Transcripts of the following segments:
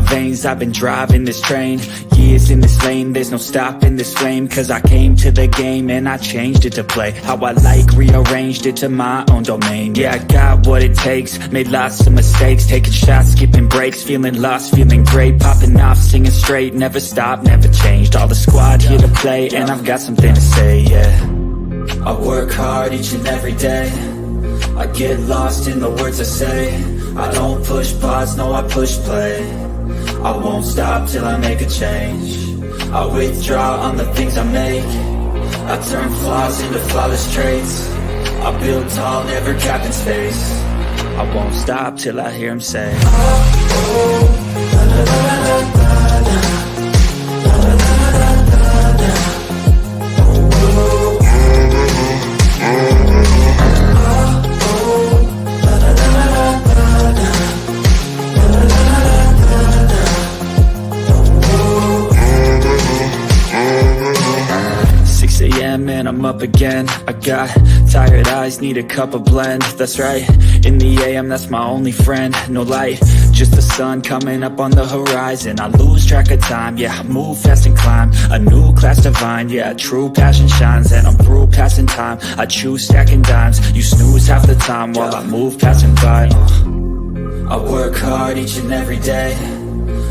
veins, I've been driving this train. Years in this lane, there's no stopping this flame. Cause I came to the game and I changed it to play how I like, rearranged it to my own domain. Yeah, I got what it takes, made lots of mistakes, taking shots, skipping breaks, feeling lost, feeling great, popping off, singing straight, never stopped, never changed. All the squad here to play, and I've got something to say, yeah. I work hard each and every day, I get lost in the words I say. I don't push pause, no I push play. I won't stop till I make a change. I withdraw on the things I make. I turn flaws into flawless traits. I build tall, never capped in space. I won't stop till I hear him say, oh, oh, la, la, la, la, la. Man, I'm up again. I got tired eyes, need a cup of blend. That's right, in the AM, that's my only friend. No light, just the sun coming up on the horizon. I lose track of time, yeah, I move fast and climb a new class divine, yeah, true passion shines. And I'm through passing time, I choose stacking dimes. You snooze half the time while I move passing by. I work hard each and every day,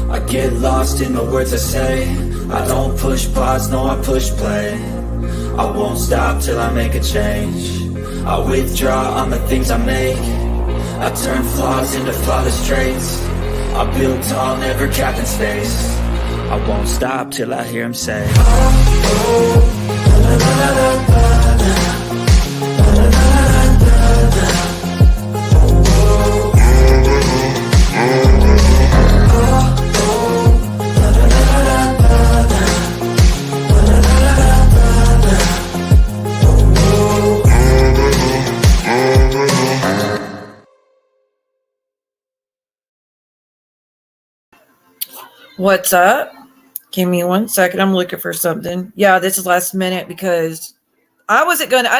I get lost in the words I say. I don't push pause, no I push play. I won't stop till I make a change. I withdraw on the things I make. I turn flaws into flawless traits. I build tall, never capped in space. I won't stop till I hear him say, oh, oh, la, la, la, la, la. What's up? Give me 1 second. I'm looking for something. Yeah, this is last minute because I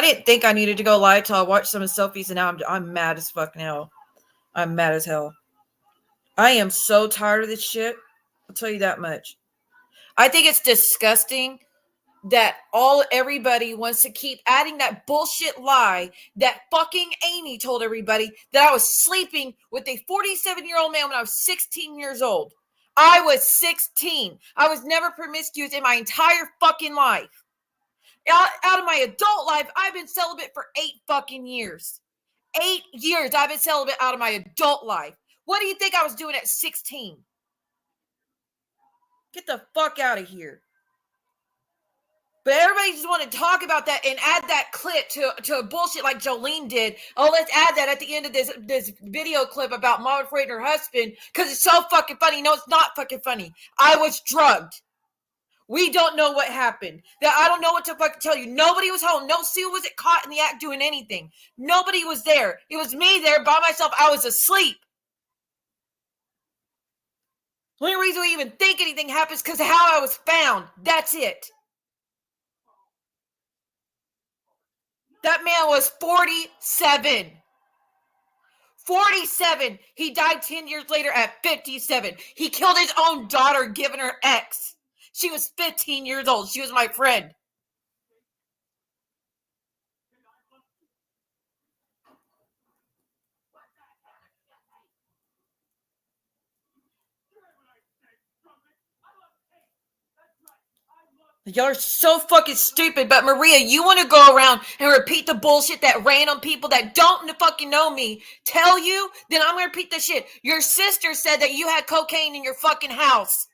didn't think I needed to go live till I watched some of the selfies, and now I'm mad as fucking hell. I'm mad as hell. I am so tired of this shit. I'll tell you that much. I think it's disgusting that everybody wants to keep adding that bullshit lie that fucking Amy told everybody that I was sleeping with a 47-year-old man when I was 16 years old. I was 16. I was never promiscuous in my entire fucking life. Out of my adult life, I've been celibate for 8 fucking years. 8 years I've been celibate out of my adult life. What do you think I was doing at 16? Get the fuck out of here. But everybody just want to talk about that and add that clip to a bullshit like Jolene did. Oh, let's add that at the end of this video clip about Mom Afraid and her husband because it's so fucking funny. No, it's not fucking funny. I was drugged. We don't know what happened. I don't know what to fucking tell you. Nobody was home. No seal was caught in the act doing anything. Nobody was there. It was me there by myself. I was asleep. The only reason we even think anything happens is because of how I was found. That's it. That man was 47. 47. He died 10 years later at 57. He killed his own daughter, giving her ex. She was 15 years old. She was my friend. Y'all are so fucking stupid. But Maria, you want to go around and repeat the bullshit that random people that don't fucking know me tell you? Then I'm going to repeat the shit. Your sister said that you had cocaine in your fucking house.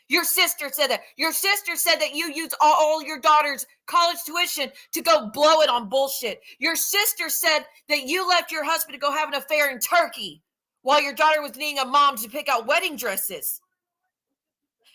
Your sister said that. Your sister said that you used all your daughter's college tuition to go blow it on bullshit. Your sister said that you left your husband to go have an affair in Turkey while your daughter was needing a mom to pick out wedding dresses.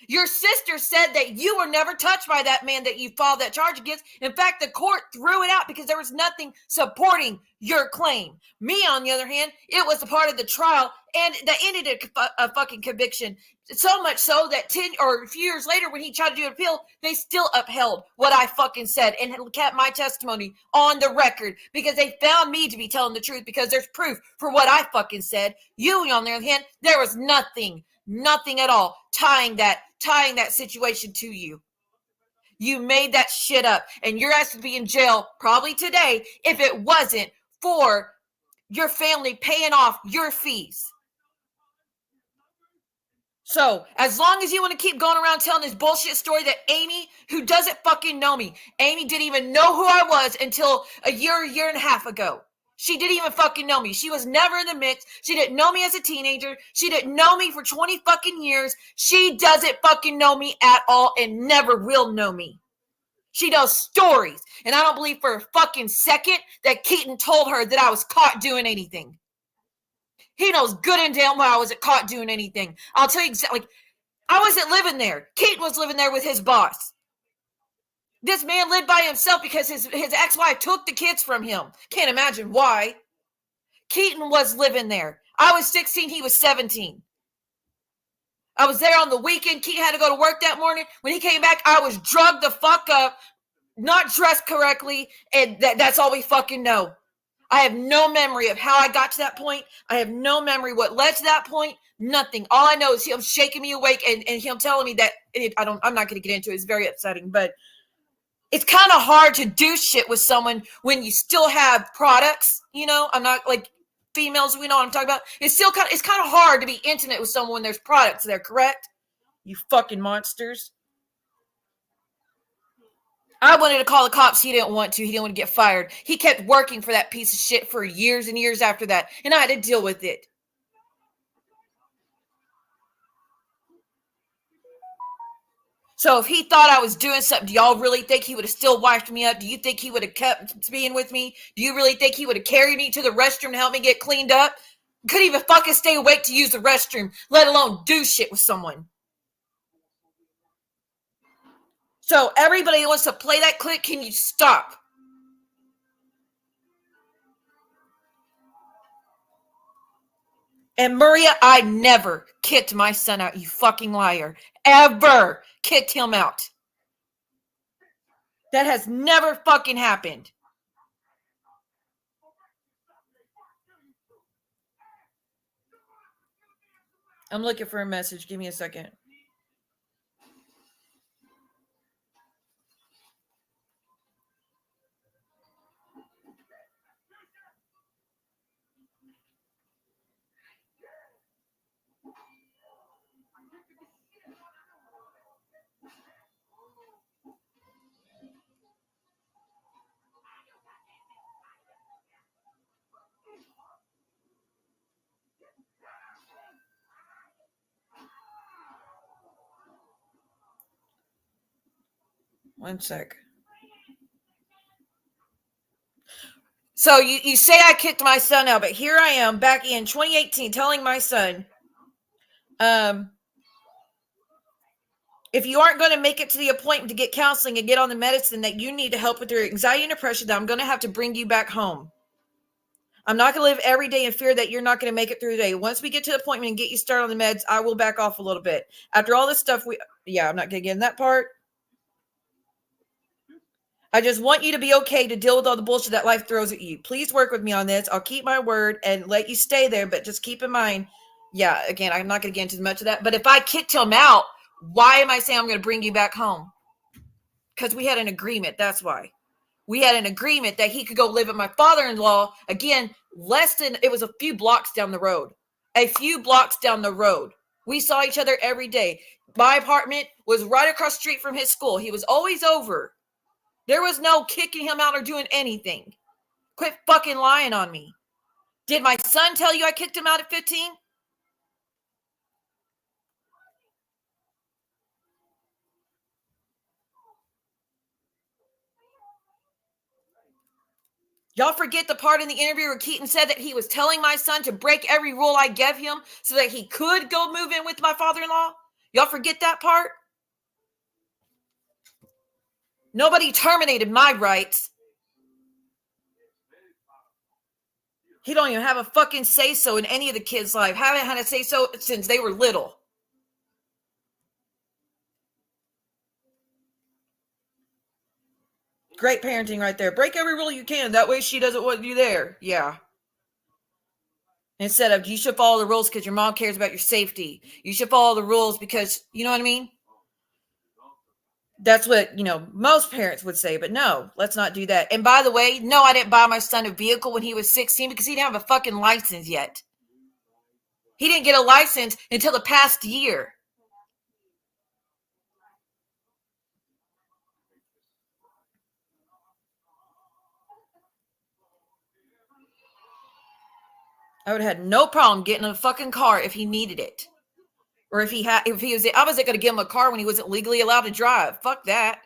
Your sister said that you were never touched by that man that you filed that charge against. In fact, the court threw it out because there was nothing supporting your claim. Me, on the other hand, it was a part of the trial and that ended a fucking conviction. So much so that a few years later when he tried to do an appeal, they still upheld what I fucking said and kept my testimony on the record because they found me to be telling the truth because there's proof for what I fucking said. You, on the other hand, there was nothing. Nothing at all tying that situation to you. You made that shit up, and your ass would be in jail probably today if it wasn't for your family paying off your fees. So, as long as you want to keep going around telling this bullshit story that Amy, who doesn't fucking know me, Amy didn't even know who I was until a year and a half ago. She didn't even fucking know me. She was never in the mix. She didn't know me as a teenager. She didn't know me for 20 fucking years. She doesn't fucking know me at all and never will know me. She knows stories. And I don't believe for a fucking second that Keaton told her that I was caught doing anything. He knows good and damn well I wasn't caught doing anything. I'll tell you exactly. Like, I wasn't living there. Keaton was living there with his boss. This man lived by himself because his ex-wife took the kids from him. Can't imagine why. Keaton was living there. I was 16. He was 17. I was there on the weekend. Keaton had to go to work that morning. When he came back, I was drugged the fuck up, not dressed correctly, and that's all we fucking know. I have no memory of how I got to that point. I have no memory what led to that point. Nothing. All I know is him shaking me awake and him telling me that I'm not going to get into it. It's very upsetting, but it's kind of hard to do shit with someone when you still have products. You know, I'm not like females. We know what I'm talking about. It's kind of hard to be intimate with someone when there's products there. Correct? You fucking monsters. I wanted to call the cops. He didn't want to. He didn't want to get fired. He kept working for that piece of shit for years and years after that. And I had to deal with it. So if he thought I was doing something, do y'all really think he would have still wiped me up? Do you think he would have kept being with me? Do you really think he would have carried me to the restroom to help me get cleaned up? Couldn't even fucking stay awake to use the restroom, let alone do shit with someone. So everybody that wants to play that clip, can you stop? And Maria, I never kicked my son out, you fucking liar. Ever kicked him out. That has never fucking happened. I'm looking for a message. Give me a second. One sec. So you say I kicked my son out, but here I am back in 2018 telling my son, if you aren't going to make it to the appointment to get counseling and get on the medicine that you need to help with your anxiety and depression, that I'm going to have to bring you back home. I'm not going to live every day in fear that you're not going to make it through the day. Once we get to the appointment and get you started on the meds, I will back off a little bit. After all this stuff, I'm not going to get in that part. I just want you to be okay to deal with all the bullshit that life throws at you. Please work with me on this. I'll keep my word and let you stay there, but just keep in mind, again, I'm not going to get into much of that. But if I kicked him out, why am I saying I'm going to bring you back home? Because we had an agreement. That's why. We had an agreement that he could go live with my father-in-law. Again, it was a few blocks down the road. A few blocks down the road. We saw each other every day. My apartment was right across the street from his school. He was always over. There was no kicking him out or doing anything. Quit fucking lying on me. Did my son tell you I kicked him out at 15? Y'all forget the part in the interview where Keaton said that he was telling my son to break every rule I gave him so that he could go move in with my father-in-law? Y'all forget that part? Nobody terminated my rights. He don't even have a fucking say-so in any of the kids' life. Haven't had a say-so since they were little. Great parenting right there. Break every rule you can. That way she doesn't want you there. Yeah. Instead of, you should follow the rules because your mom cares about your safety. You should follow the rules because, you know what I mean? That's what, most parents would say, but no, let's not do that. And by the way, no, I didn't buy my son a vehicle when he was 16 because he didn't have a fucking license yet. He didn't get a license until the past year. I would have had no problem getting a fucking car if he needed it. Or I wasn't going to give him a car when he wasn't legally allowed to drive. Fuck that.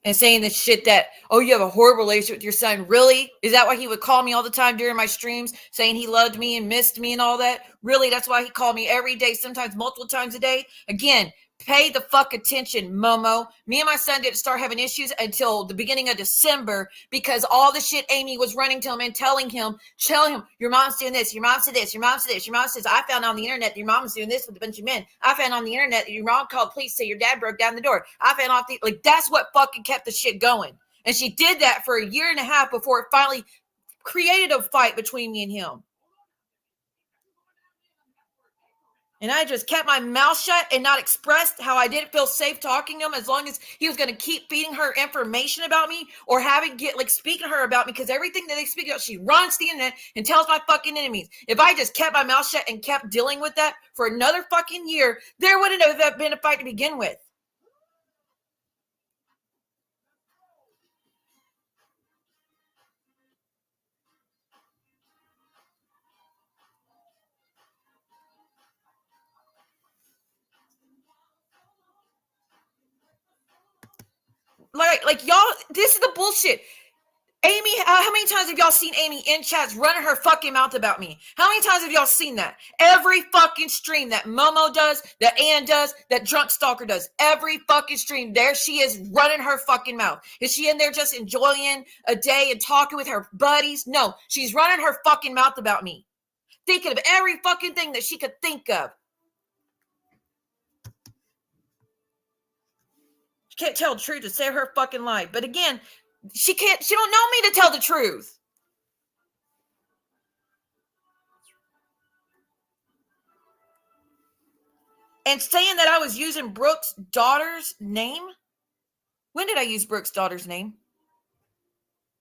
And saying the shit that, oh, you have a horrible relationship with your son. Really? Is that why he would call me all the time during my streams saying he loved me and missed me and all that? Really? That's why he called me every day, sometimes multiple times a day? Again, pay the fuck attention, Momo. Me and my son didn't start having issues until the beginning of December because all the shit Amy was running to him and telling him, your mom's doing this, your mom's did this, your mom's did this, your mom says, I found on the internet that your mom's doing this with a bunch of men. I found on the internet that your mom called police, say your dad broke down the door. I found that's what fucking kept the shit going. And she did that for a year and a half before it finally created a fight between me and him. And I just kept my mouth shut and not expressed how I didn't feel safe talking to him as long as he was going to keep feeding her information about me or speaking to her about me, because everything that they speak about, she runs the internet and tells my fucking enemies. If I just kept my mouth shut and kept dealing with that for another fucking year, there wouldn't have been a fight to begin with. Like y'all, this is the bullshit. Amy, how many times have y'all seen Amy in chats running her fucking mouth about me? How many times have y'all seen that? Every fucking stream that Momo does, that Ann does, that Drunk Stalker does, every fucking stream, there she is running her fucking mouth. Is she in there just enjoying a day and talking with her buddies? No, she's running her fucking mouth about me. Thinking of every fucking thing that she could think of. She can't tell the truth to save her fucking life. But again, she don't know me to tell the truth. And saying that I was using Brooke's daughter's name? When did I use Brooke's daughter's name?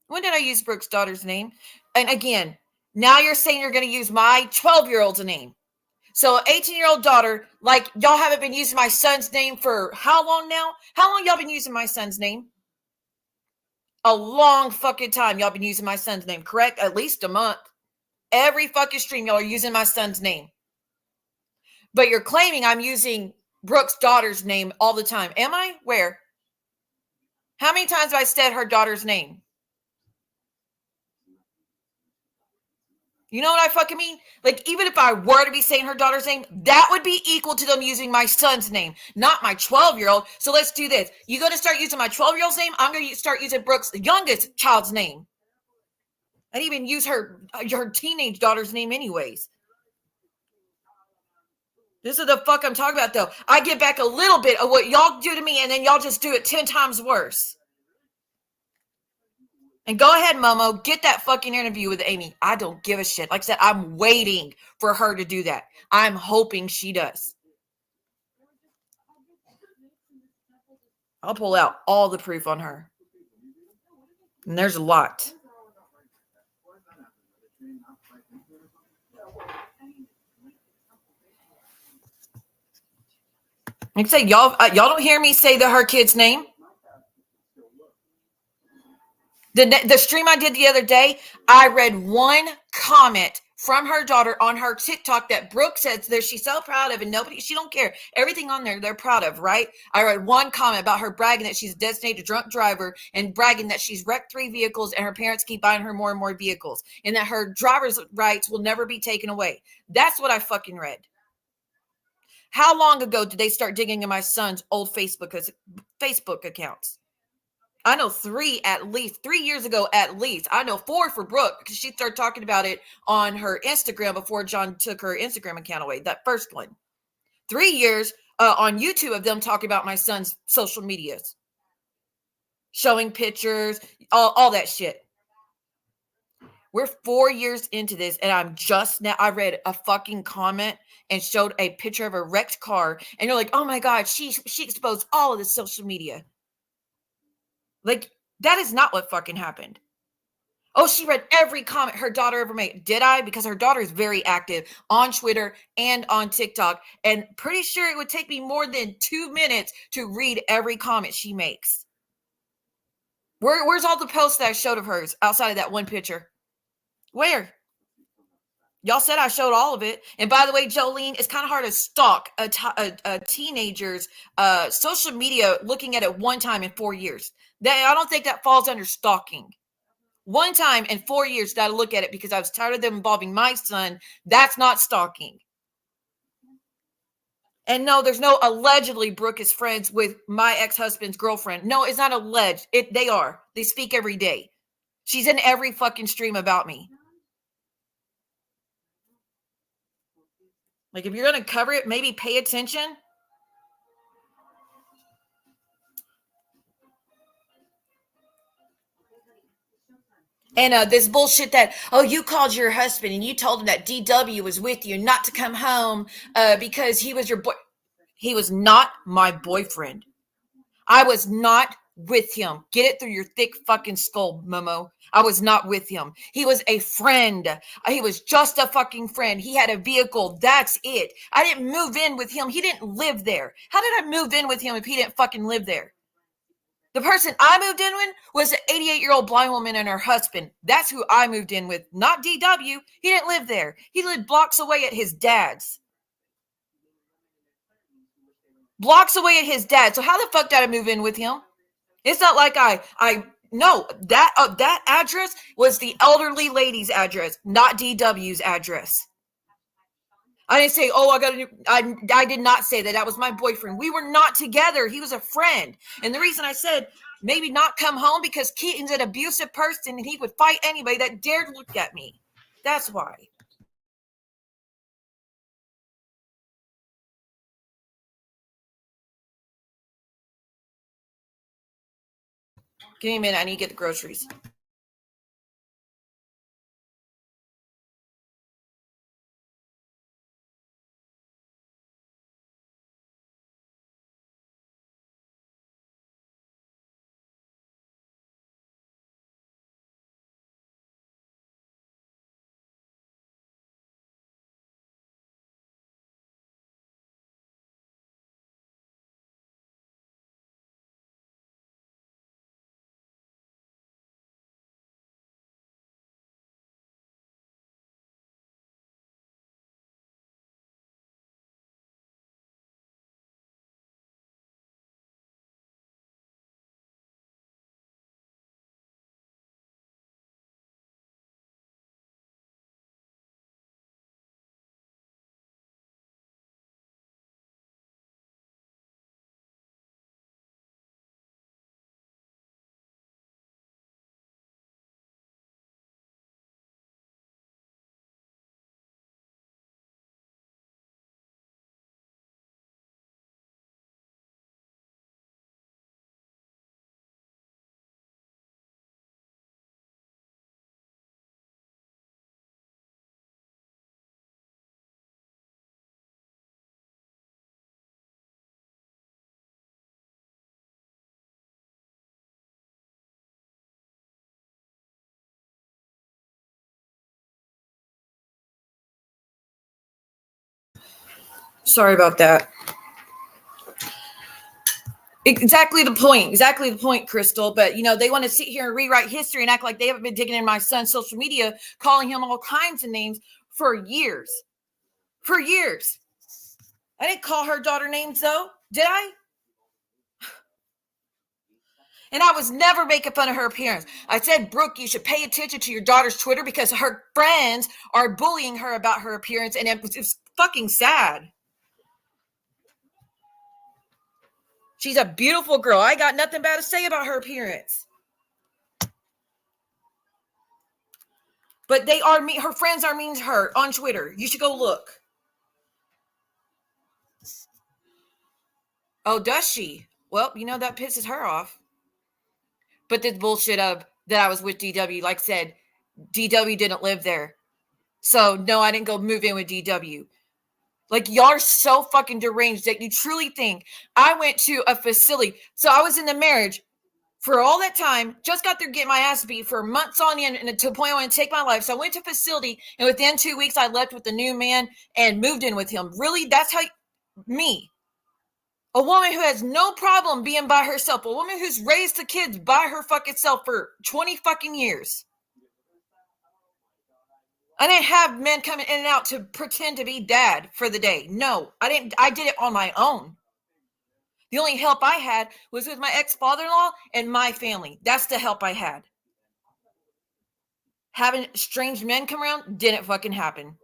When did I use Brooke's daughter's name? And again, now you're saying you're going to use my 12-year-old's name. So an 18-year-old daughter, like y'all haven't been using my son's name for how long now? How long y'all been using my son's name? A long fucking time y'all been using my son's name, correct? At least a month. Every fucking stream y'all are using my son's name. But you're claiming I'm using Brooke's daughter's name all the time. Am I? Where? How many times have I said her daughter's name? You know what I fucking mean? Like, even if I were to be saying her daughter's name, that would be equal to them using my son's name, not my 12-year-old. So let's do this. You're going to start using my 12-year-old's name. I'm going to start using Brooke's youngest child's name. I didn't even use her teenage daughter's name anyways. This is the fuck I'm talking about, though. I get back a little bit of what y'all do to me, and then y'all just do it 10 times worse. And go ahead, Momo, get that fucking interview with Amy. I don't give a shit. Like I said, I'm waiting for her to do that. I'm hoping she does. I'll pull out all the proof on her. And there's a lot. Like I say, y'all don't hear me say her kid's name. The stream I did the other day, I read one comment from her daughter on her TikTok that Brooke says that she's so proud of, and she don't care. Everything on there, they're proud of, right? I read one comment about her bragging that she's a designated drunk driver and bragging that she's wrecked 3 vehicles and her parents keep buying her more and more vehicles and that her driver's rights will never be taken away. That's what I fucking read. How long ago did they start digging in my son's old Facebook accounts? I know 3 at least, 3 years ago at least. I know 4 for Brooke because she started talking about it on her Instagram before John took her Instagram account away. That first one. 3 years on YouTube of them talking about my son's social medias, showing pictures, all that shit. We're 4 years into this, and I'm just now. I read a fucking comment and showed a picture of a wrecked car, and you're like, "Oh my god, she exposed all of the social media." Like, that is not what fucking happened. Oh, she read every comment her daughter ever made. Did I? Because her daughter is very active on Twitter and on TikTok, and pretty sure it would take me more than 2 minutes to read every comment she makes. Where's all the posts that I showed of hers outside of that one picture? Where? Y'all said I showed all of it. And by the way, Jolene, it's kind of hard to stalk a teenager's social media looking at it one time in 4 years. I don't think that falls under stalking. One time in 4 years, got to look at it because I was tired of them involving my son. That's not stalking. And no, there's no allegedly Brooke is friends with my ex-husband's girlfriend. No, it's not alleged. They are. They speak every day. She's in every fucking stream about me. Like, if you're going to cover it, maybe pay attention. And this bullshit that, oh, you called your husband and you told him that DW was with you not to come home because he was your boy. He was not my boyfriend. I was not with him. Get it through your thick fucking skull, Momo. I was not with him. He was a friend. He was just a fucking friend. He had a vehicle. That's it. I didn't move in with him. He didn't live there. How did I move in with him if he didn't fucking live there? The person I moved in with was an 88-year-old blind woman and her husband. That's who I moved in with, not DW. He didn't live there. He lived blocks away at his dad's. Blocks away at his dad. So how the fuck did I move in with him? It's not like no, that address was the elderly lady's address, not DW's address. I didn't say, oh, I did not say that. That was my boyfriend. We were not together. He was a friend. And the reason I said maybe not come home because Keaton's an abusive person and he would fight anybody that dared look at me. That's why. Give me a minute. I need to get the groceries. Sorry about that. Exactly the point, Crystal. But, they want to sit here and rewrite history and act like they haven't been digging in my son's social media, calling him all kinds of names for years. For years. I didn't call her daughter names, though. Did I? And I was never making fun of her appearance. I said, Brooke, you should pay attention to your daughter's Twitter because her friends are bullying her about her appearance. And it's fucking sad. She's a beautiful girl. I got nothing bad to say about her appearance. But they are mean. Her friends are mean to her on Twitter. You should go look. Oh, does she? Well, that pisses her off. But this bullshit of that I was with DW, like I said, DW didn't live there. So, no, I didn't go move in with DW. Like, y'all are so fucking deranged that you truly think I went to a facility. So I was in the marriage for all that time, just got there getting my ass beat for months on end, and to a point I want to take my life. So I went to a facility, and within 2 weeks, I left with a new man and moved in with him. Really? That's how me, a woman who has no problem being by herself, a woman who's raised the kids by her fucking self for 20 fucking years. I didn't have men coming in and out to pretend to be dad for the day. No, I didn't. I did it on my own. The only help I had was with my ex-father-in-law and my family. That's the help I had. Having strange men come around didn't fucking happen.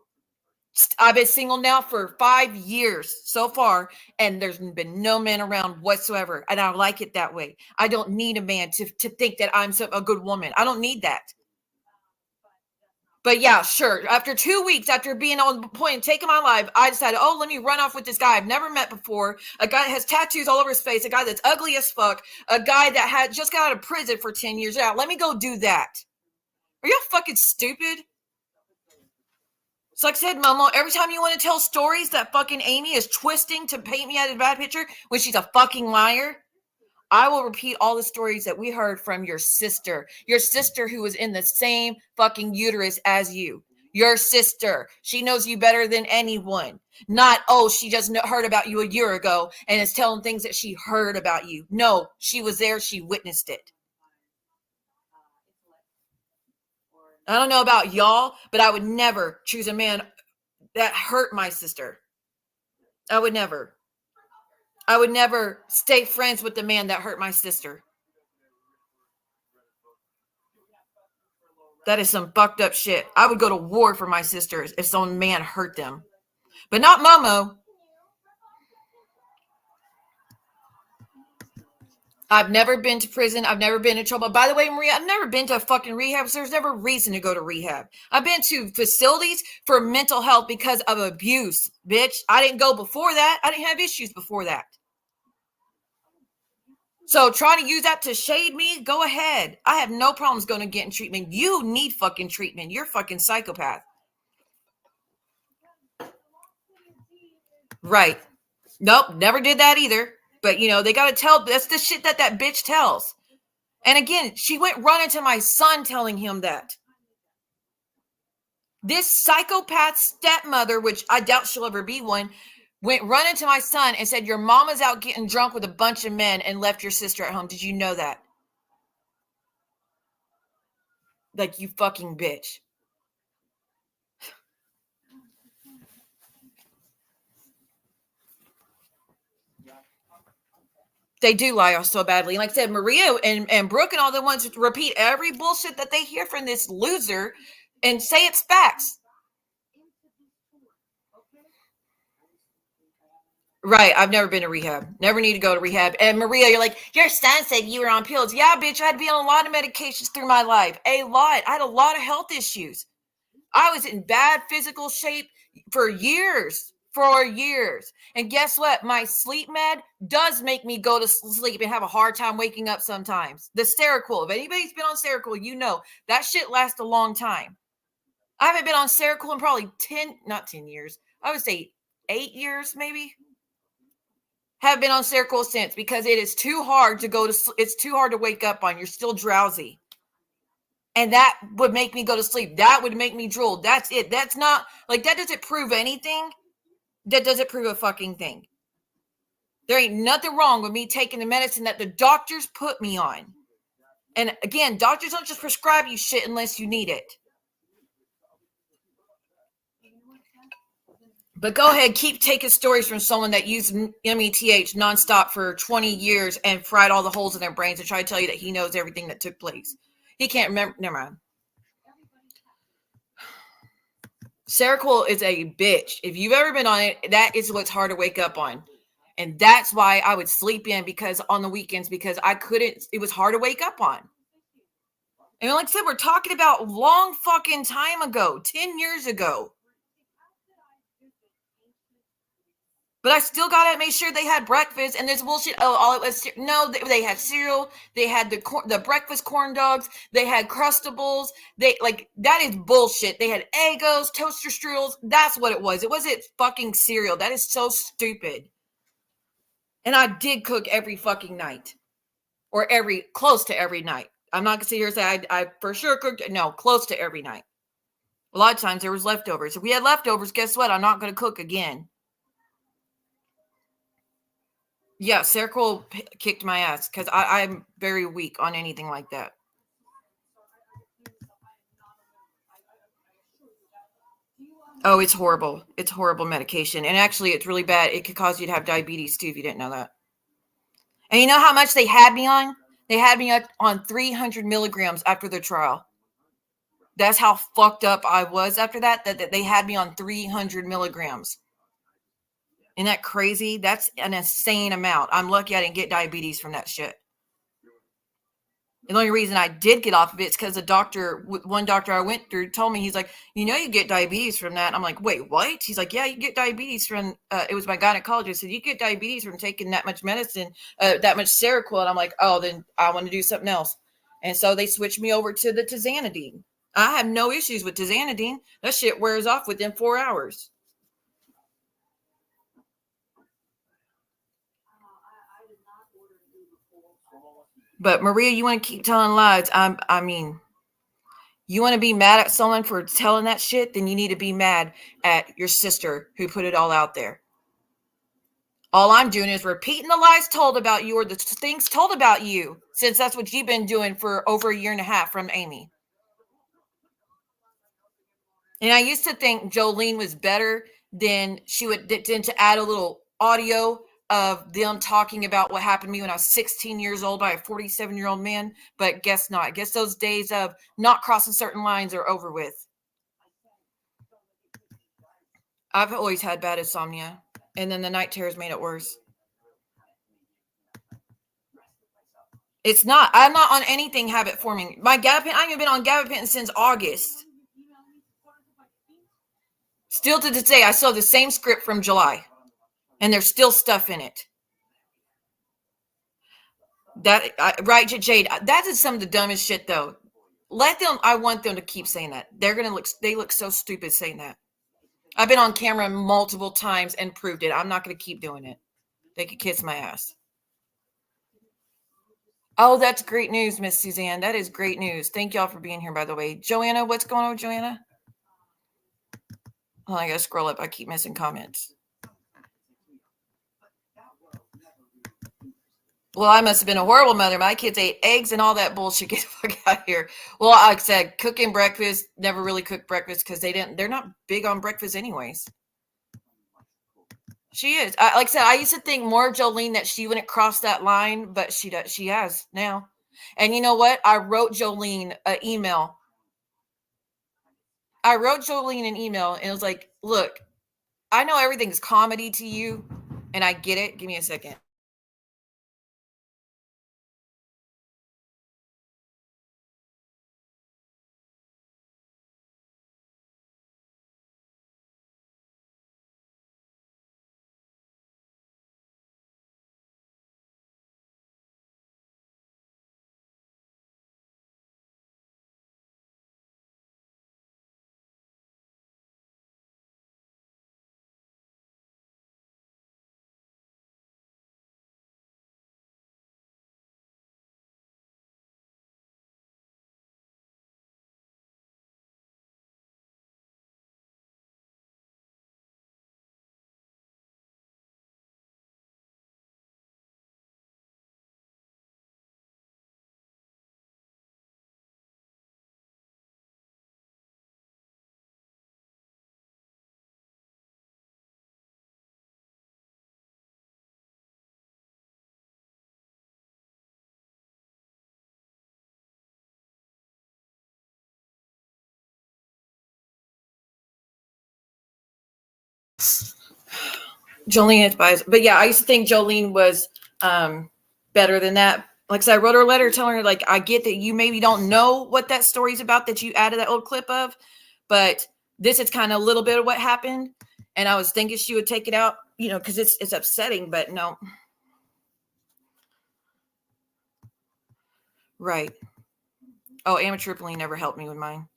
I've been single now for 5 years so far, and there's been no men around whatsoever. And I like it that way. I don't need a man to think that I'm a good woman. I don't need that. But yeah, sure. After 2 weeks, after being on the point of taking my life, I decided, let me run off with this guy I've never met before. A guy that has tattoos all over his face. A guy that's ugly as fuck. A guy that had just got out of prison for 10 years. Yeah, let me go do that. Are y'all fucking stupid? So like I said, Momo, every time you want to tell stories that fucking Amy is twisting to paint me as a bad picture when she's a fucking liar, I will repeat all the stories that we heard from your sister who was in the same fucking uterus as you. Your sister. She knows you better than anyone. Not, she just heard about you a year ago and is telling things that she heard about you. No, she was there. She witnessed it. I don't know about y'all, but I would never choose a man that hurt my sister. I would never. I would never stay friends with the man that hurt my sister. That is some fucked up shit. I would go to war for my sisters if some man hurt them. But not Momo. I've never been to prison. I've never been in trouble. By the way, Maria, I've never been to a fucking rehab, so there's never reason to go to rehab. I've been to facilities for mental health because of abuse, bitch. I didn't go before that. I didn't have issues before that. So trying to use that to shade me, go ahead. I have no problems going to get in treatment. You need fucking treatment. You're fucking psychopath. Right. Nope, never did that either. But, they got to tell. That's the shit that bitch tells. And again, she went running to my son telling him that. This psychopath stepmother, which I doubt she'll ever be one, went running to my son and said, your mama's out getting drunk with a bunch of men and left your sister at home. Did you know that? Like, you fucking bitch. They do lie so badly. Like I said, Maria and Brooke and all the ones who repeat every bullshit that they hear from this loser and say it's facts. Right. I've never been to rehab. Never need to go to rehab. And Maria, you're like, your son said you were on pills. Yeah, bitch, I had to be on a lot of medications through my life. A lot. I had a lot of health issues. I was in bad physical shape for years. And guess what? My sleep med does make me go to sleep and have a hard time waking up sometimes. The Seroquel. If anybody's been on Seroquel, you know that shit lasts a long time. I haven't been on Seroquel in probably 10 years. I would say 8 years, maybe. Have been on Seroquel since because it is too hard to go to. It's too hard to wake up on. You're still drowsy. And that would make me go to sleep. That would make me drool. That's it. That's not like that doesn't prove anything. That doesn't prove a fucking thing. There ain't nothing wrong with me taking the medicine that the doctors put me on. And again, doctors don't just prescribe you shit unless you need it. But go ahead, keep taking stories from someone that used METH nonstop for 20 years and fried all the holes in their brains and try to tell you that he knows everything that took place. He can't remember. Never mind. Seroquel is a bitch. If you've ever been on it, that is what's hard to wake up on. And that's why I would sleep in, because on the weekends, because I couldn't, it was hard to wake up on. And like I said, we're talking about long fucking time ago, 10 years ago. But I still got to make sure they had breakfast. And this bullshit. Oh, all it was. No, they had cereal. They had the breakfast corn dogs. They had Crustables. That is bullshit. They had Eggos, toaster strudels. That's what it was. It wasn't fucking cereal. That is so stupid. And I did cook every fucking night, or close to every night. I'm not gonna sit here and say I for sure cooked. No, close to every night. A lot of times there was leftovers. If we had leftovers, guess what? I'm not gonna cook again. Yeah, Circle kicked my ass because I'm very weak on anything like that. Oh, it's horrible. It's horrible medication. And actually, it's really bad. It could cause you to have diabetes too if you didn't know that. And you know how much they had me on? They had me on 300 milligrams after the trial. That's how fucked up I was after that they had me on 300 milligrams. Isn't that crazy? That's an insane amount. I'm lucky I didn't get diabetes from that shit. The only reason I did get off of it is because one doctor I went through told me, he's like, you get diabetes from that. I'm like, wait, what? He's like, yeah, you get diabetes from, it was my gynecologist. Said, you get diabetes from taking that much medicine, that much Seroquel. And I'm like, oh, then I want to do something else. And so they switched me over to the tizanidine. I have no issues with tizanidine. That shit wears off within 4 hours. But Maria, you want to keep telling lies. I mean, you want to be mad at someone for telling that shit, then you need to be mad at your sister who put it all out there. All I'm doing is repeating the lies told about you, or the things told about you, since that's what you've been doing for over a year and a half from Amy. And I used to think Jolene was better than to add a little audio of them talking about what happened to me when I was 16 years old by a 47-year-old man. But guess not. I guess those days of not crossing certain lines are over with. I've always had bad insomnia, and then the night terrors made it worse. It's not. I'm not on anything habit forming. My gabapentin, I haven't been on gabapentin since August. Still to this day, I still have the same script from July, and there's still stuff in it. Right, Jade. That is some of the dumbest shit, though. Let them. I want them to keep saying that. They look so stupid saying that. I've been on camera multiple times and proved it. I'm not going to keep doing it. They could kiss my ass. Oh, that's great news, Miss Suzanne. That is great news. Thank y'all for being here, by the way. Joanna, what's going on with Joanna? Oh, I got to scroll up. I keep missing comments. Well, I must have been a horrible mother. My kids ate eggs and all that bullshit. Get the fuck out of here. Well, like I said, cooking breakfast, never really cooked breakfast because they're not big on breakfast anyways. She is. Like I said, I used to think more of Jolene that she wouldn't cross that line, but she does. She has now. And you know what? I wrote Jolene an email. And it was like, look, I know everything's comedy to you, and I get it. Give me a second. Jolene is biased. But yeah, I used to think Jolene was better than that. Like I said, I wrote her a letter telling her, like, I get that you maybe don't know what that story's about that you added that old clip of, but this is kind of a little bit of what happened. And I was thinking she would take it out, you know, because it's upsetting, but no. Right. Oh, Amateur Tripling never helped me with mine.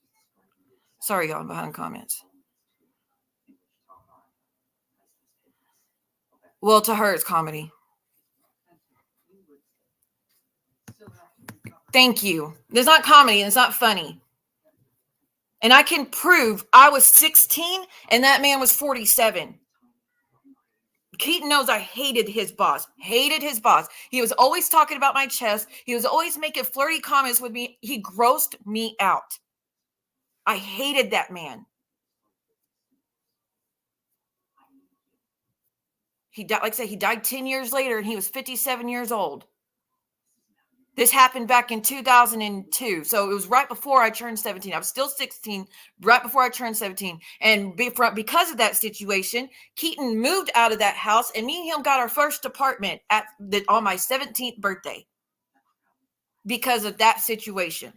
Sorry, y'all, I'm behind comments. Well, to her, it's comedy. Thank you. It's not comedy and it's not funny. And I can prove I was 16 and that man was 47. Keaton knows I hated his boss. Hated his boss. He was always talking about my chest. He was always making flirty comments with me. He grossed me out. I hated that man. He died, like I said, he died 10 years later and he was 57 years old. This happened back in 2002. So it was right before I turned 17. I was still 16, right before I turned 17. And because of that situation, Keaton moved out of that house and me and him got our first apartment on my 17th birthday because of that situation.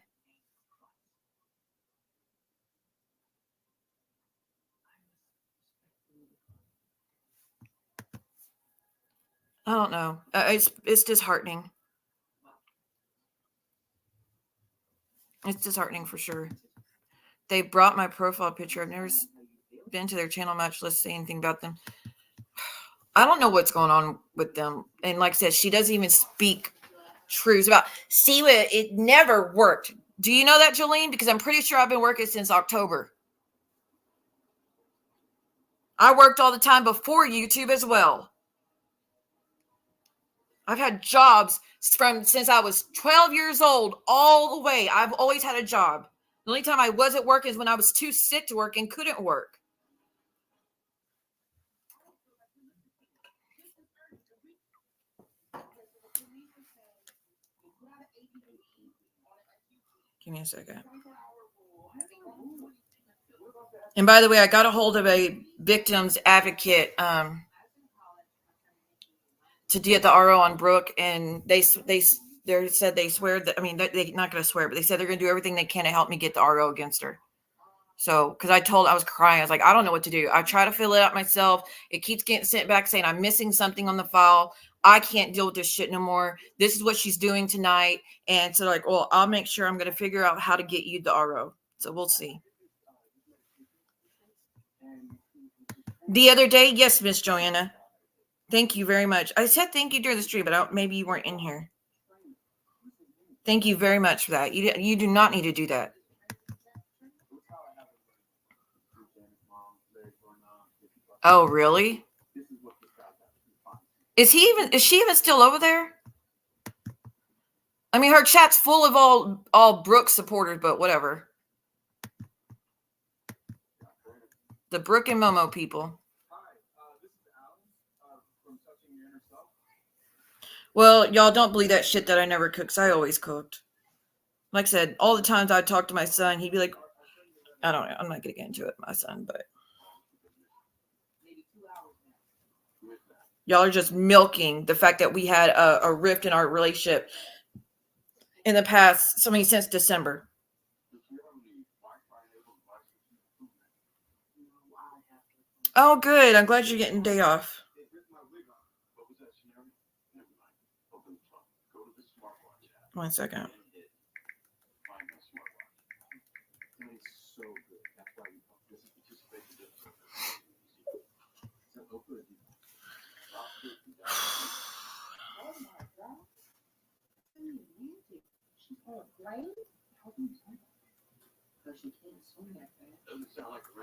I don't know. It's disheartening. It's disheartening for sure. They brought my profile picture. I've never been to their channel much. Let's say anything about them. I don't know what's going on with them. And like I said, she doesn't even speak truths about. See, it never worked. Do you know that, Jolene? Because I'm pretty sure I've been working since October. I worked all the time before YouTube as well. I've had jobs since I was 12 years old all the way. I've always had a job. The only time I wasn't working is when I was too sick to work and couldn't work. Give me a second. And by the way, I got a hold of a victim's advocate to get the RO on Brooke, and they said they swear that, I mean, they're not going to swear, but they said they're going to do everything they can to help me get the RO against her. So, because I was crying. I was like, I don't know what to do. I try to fill it out myself. It keeps getting sent back saying I'm missing something on the file. I can't deal with this shit no more. This is what she's doing tonight. And so like, well, I'll make sure I'm going to figure out how to get you the RO. So we'll see. The other day, yes, Miss Joanna. Thank you very much. I said thank you during the stream, but maybe you weren't in here. Thank you very much for that. You do not need to do that. Oh, really? Is she even still over there? I mean, her chat's full of all Brooke supporters, but whatever. The Brooke and Momo people. Well, y'all don't believe that shit that I never cooked, 'cause I always cooked. Like I said, all the times I talk to my son, he'd be like, I don't know, I'm not going to get into it, my son, but y'all are just milking the fact that we had a rift in our relationship in the past, since December. Oh, good. I'm glad you're getting a day off. One second.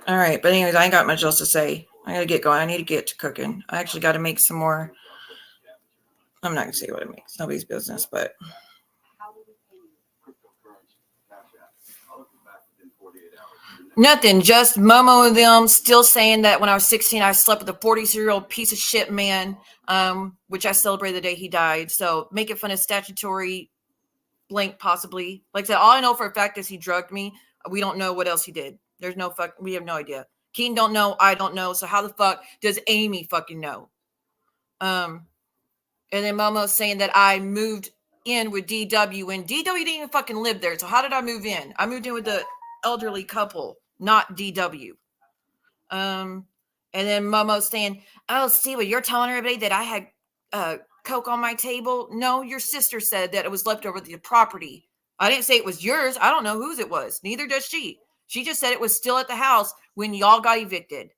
All right, but anyways, I ain't got much else to say. I gotta get going. I need to get to cooking. I actually got to make some more. I'm not gonna say what it makes. Nobody's business, but nothing. Just Momo and them still saying that when I was 16, I slept with a 40-year-old piece of shit man, which I celebrated the day he died. So making fun of statutory blank, possibly. Like I said, all I know for a fact is he drugged me. We don't know what else he did. There's no we have no idea. Keaton don't know. I don't know. So how the fuck does Amy fucking know? And then Momo's saying that I moved in with DW when DW didn't even fucking live there. So how did I move in? I moved in with the elderly couple, not DW. And then Momo's saying, "Oh, see what you're telling everybody that I had coke on my table? No, your sister said that it was left over the property. I didn't say it was yours. I don't know whose it was. Neither does she. She just said it was still at the house when y'all got evicted."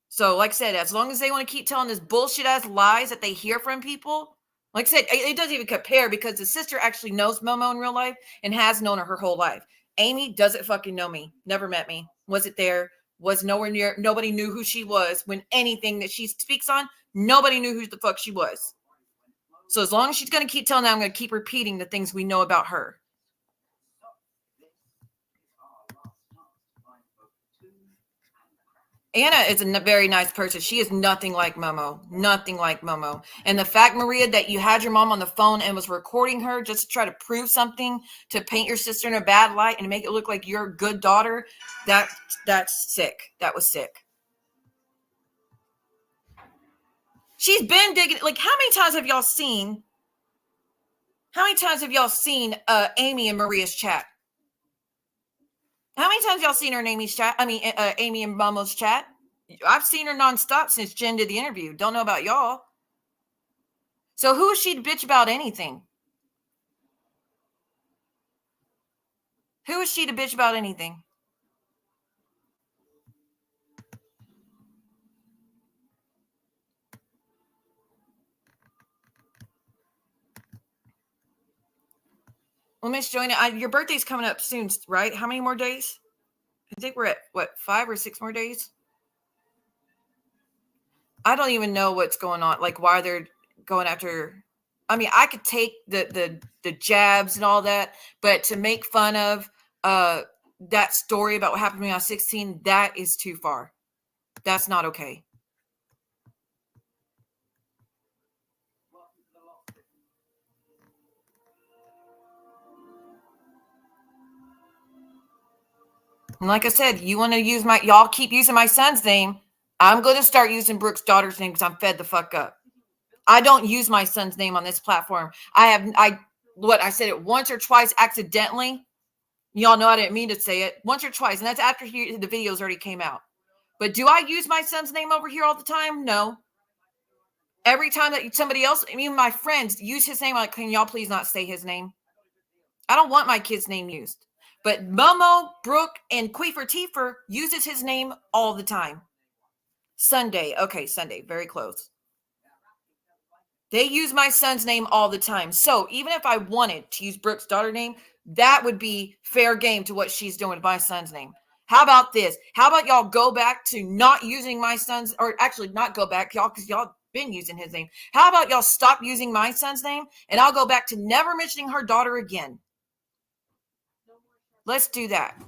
So, like I said, as long as they want to keep telling this bullshit ass lies that they hear from people, like I said, it doesn't even compare because the sister actually knows Momo in real life and has known her whole life. Amy doesn't fucking know me. Never met me. Wasn't there. Was nowhere near. Nobody knew who she was. When anything that she speaks on, nobody knew who the fuck she was. So as long as she's going to keep telling them, I'm going to keep repeating the things we know about her. Anna is a very nice person. She is nothing like Momo. Nothing like Momo. And the fact, Maria, that you had your mom on the phone and was recording her just to try to prove something, to paint your sister in a bad light and make it look like you're a good daughter, that's sick. That was sick. She's been digging. Like, how many times have y'all seen Amy and Maria's chat? How many times y'all seen her in Amy's chat? I mean, Amy and Momo's chat? I've seen her nonstop since Jen did the interview. Don't know about y'all. So who is she to bitch about anything? Who is she to bitch about anything? Well, Miss Joanna, your birthday's coming up soon, right? How many more days? I think we're at, 5 or 6 more days? I don't even know what's going on, like why they're going after. I mean, I could take the jabs and all that, but to make fun of that story about what happened to me on 16, that is too far. That's not okay. And like I said, you want to use y'all keep using my son's name. I'm going to start using Brooke's daughter's name because I'm fed the fuck up. I don't use my son's name on this platform. I said it once or twice accidentally. Y'all know I didn't mean to say it once or twice. And that's after the videos already came out. But do I use my son's name over here all the time? No. Every time that somebody else, even my friends, use his name, I'm like, can y'all please not say his name? I don't want my kid's name used. But Momo, Brooke, and Queefer Teefer uses his name all the time. Sunday. Okay, Sunday. Very close. They use my son's name all the time. So even if I wanted to use Brooke's daughter's name, that would be fair game to what she's doing with my son's name. How about this? How about y'all go back to not using my son's, or actually not go back, y'all, because y'all been using his name. How about y'all stop using my son's name and I'll go back to never mentioning her daughter again? Let's do that.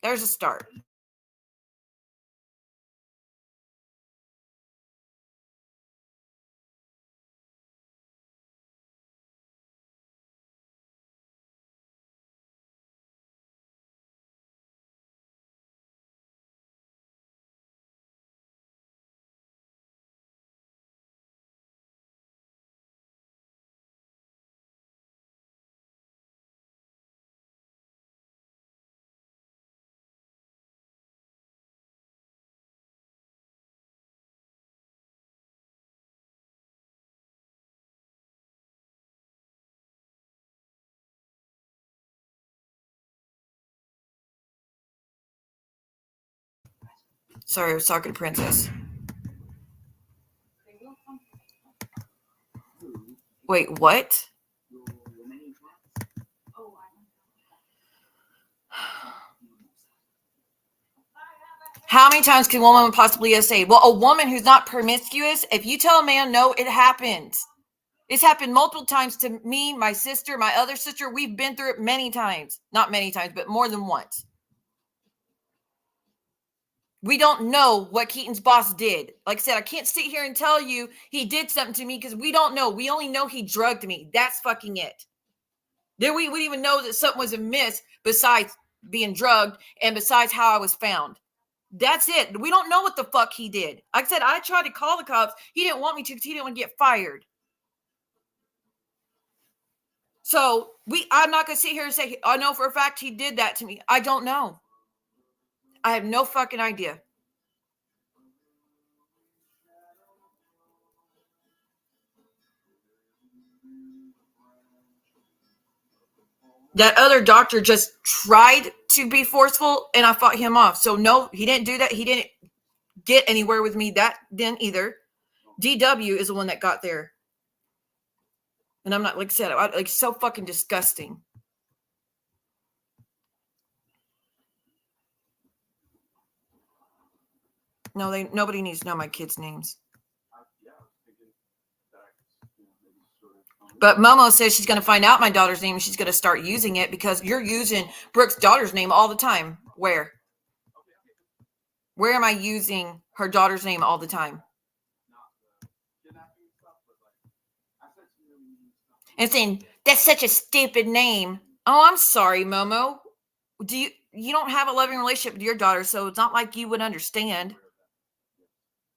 There's a start. Sorry, I was talking to Princess. Wait, what? How many times can a woman possibly say, well, a woman who's not promiscuous, if you tell a man no, it happens. It's happened multiple times to me, my sister, my other sister. We've been through it many times. Not many times, but more than once. We don't know what Keaton's boss did. Like I said, I can't sit here and tell you he did something to me because we don't know. We only know he drugged me. That's fucking it. Then we wouldn't even know that something was amiss besides being drugged and besides how I was found. That's it. We don't know what the fuck he did. Like I said, I tried to call the cops. He didn't want me to because he didn't want to get fired. So I'm not going to sit here and say, I know for a fact he did that to me. I don't know. I have no fucking idea. That other doctor just tried to be forceful and I fought him off. So no, he didn't do that. He didn't get anywhere with me that then either. DW is the one that got there. And I'm not, like I said, like so fucking disgusting. No, nobody needs to know my kids' names. But Momo says she's going to find out my daughter's name and she's going to start using it because you're using Brooke's daughter's name all the time. Where? Where am I using her daughter's name all the time? And saying, that's such a stupid name. Oh, I'm sorry, Momo. You don't have a loving relationship with your daughter, so it's not like you would understand.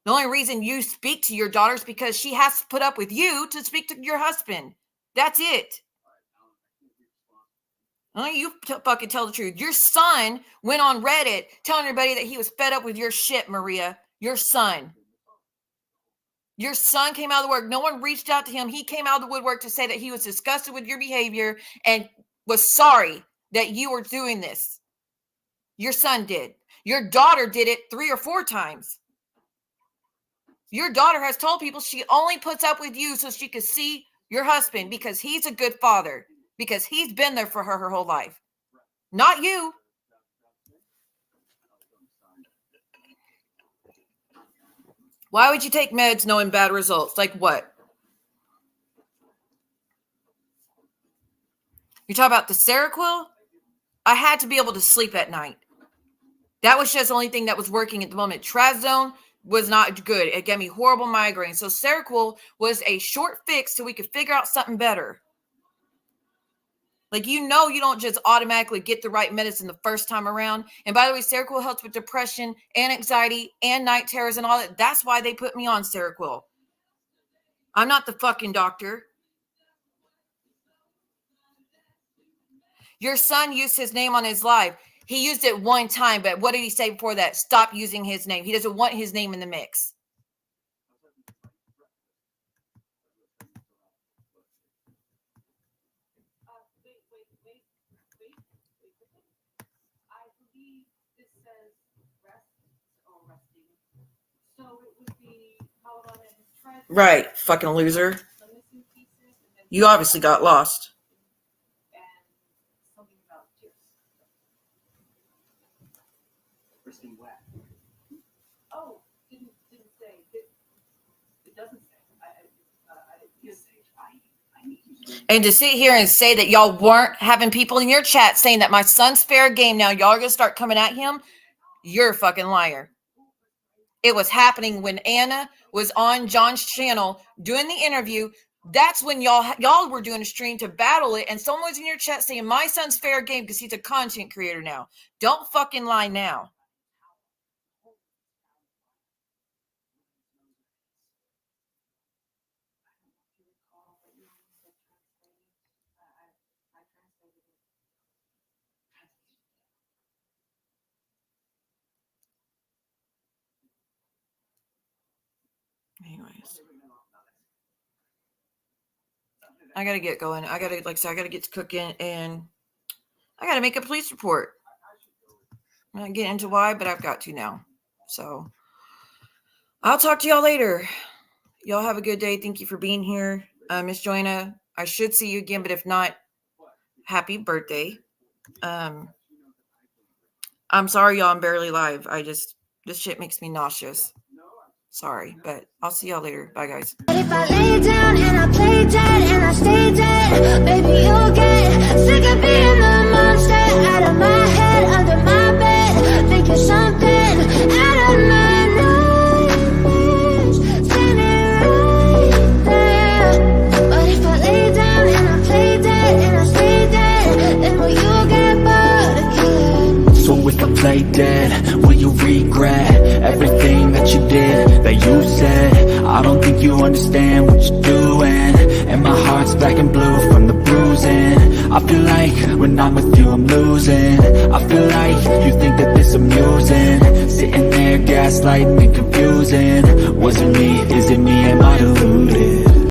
The only reason you speak to your daughter is because she has to put up with you to speak to your husband. That's it. Only you fucking tell the truth. Your son went on Reddit telling everybody that he was fed up with your shit, Maria. Your son. Your son came out of the woodwork. No one reached out to him. He came out of the woodwork to say that he was disgusted with your behavior and was sorry that you were doing this. Your son did. Your daughter did it 3 or 4 times. Your daughter has told people she only puts up with you so she could see your husband because he's a good father, because he's been there for her whole life. Not you. Why would you take meds knowing bad results? Like what? You talk about the Seroquel? I had to be able to sleep at night. That was just the only thing that was working at the moment. Trazodone was not good. It gave me horrible migraines. So Seroquel was a short fix so we could figure out something better. Like, you don't just automatically get the right medicine the first time around. And by the way, Seroquel helps with depression and anxiety and night terrors and all that. That's why they put me on Seroquel. I'm not the fucking doctor. Your son used his name on his live. He used it one time, but what did he say before that? Stop using his name. He doesn't want his name in the mix. Right, fucking loser. You obviously got lost. And to sit here and say that y'all weren't having people in your chat saying that my son's fair game now, y'all are going to start coming at him, you're a fucking liar. It was happening when Anna was on John's channel doing the interview. That's when y'all were doing a stream to battle it, and someone was in your chat saying my son's fair game because he's a content creator now. Don't fucking lie now. Anyways, I gotta get going. I gotta get to cooking, and I gotta make a police report. I'm not getting into why, but I've got to now. So I'll talk to y'all later. Y'all have a good day. Thank you for being here. Miss Joanna, I should see you again, but if not, happy birthday. I'm sorry, y'all. I'm barely live. This shit makes me nauseous. Sorry, but I'll see y'all later. Bye, guys. If I lay down and I play dead and I stay dead, baby, you'll get sick of being the monster out of my head, under my bed, thinking something out of my nightmares, standing right there. But if I lay down and I play dead and I stay dead, then will you get bored again? So if I play dead, will you regret everything that you did, that you said. I don't think you understand what you're doing, and my heart's black and blue from the bruising. I feel like when I'm with you I'm losing. I feel like you think that this amusing, sitting there gaslighting and confusing. Was it me? Is it me? Am I deluded?